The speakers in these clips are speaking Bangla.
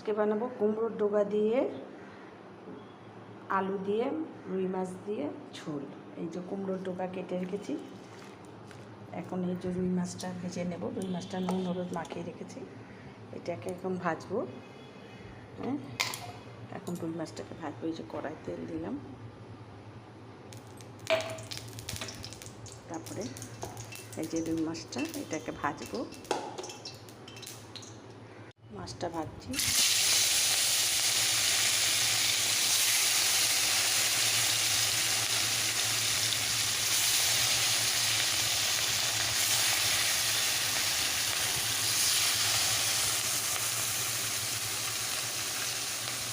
আজকে বানাবো কুমড়োর ডোগা দিয়ে আলু দিয়ে রুই মাছ দিয়ে ঝোল। এই যে কুমড়োর ডোগা কেটে রেখেছি, এখন এই যে রুই মাছটা ভেজে নেব। রুই মাছটা নুন হলুদ মাখিয়ে রেখেছি, এটাকে এখন ভাজবো। হ্যাঁ, এখন রুই মাছটাকে ভাজবো। এই যে কড়াই তেল দিলাম, তারপরে এই যে রুই মাছটা এটাকে ভাজবো। মাছটা ভাজছি,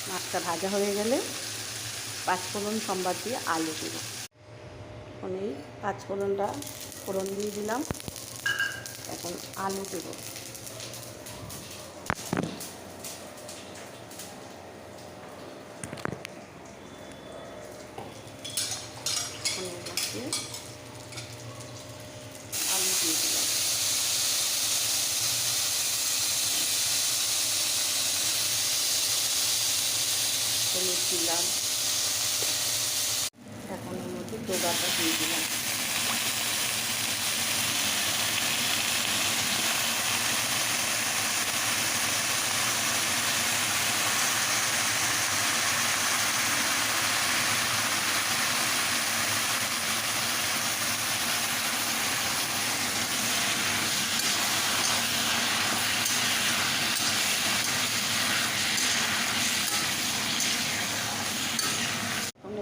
মাছটা ভাজা হয়ে গেলে পাঁচফোড়ন সম্বাদ দিয়ে আলু দেব। এখন এই পাঁচফোড়নটা ফোড়ন দিয়ে দিলাম, এখন আলু দেব। আলু দিয়ে দিলাম, হলুদ দিলাম, এখন এর মধ্যে ডোগাটা দিয়ে দিলাম।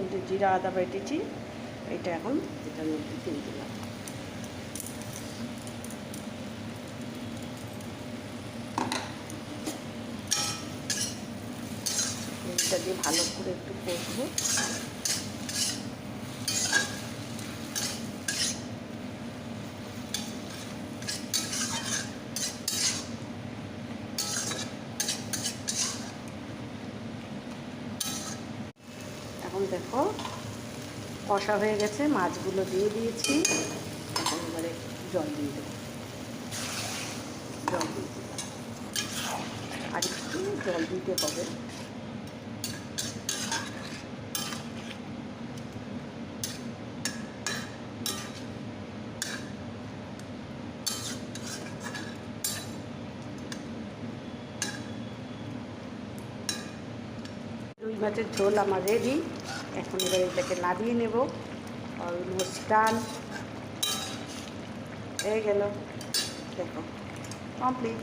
এই যে জিরা আদা বেটেছি, এটা এখন এটার মধ্যে দিয়ে দিলাম। এটা দিয়ে ভালো করে একটু কষবো। এখন দেখো কষা হয়ে গেছে, মাছগুলো দিয়ে দিয়েছি। এখন এবারে জল দিয়ে দেবো, জল দিয়ে দিলাম, আর একটু জল দিতে হবে। রুই মাছের ঝোল আমার রেডি। এখন এবার এটাকে নামিয়ে নেব। অলমোস্ট ডান হয়ে গেল, দেখো কমপ্লিট।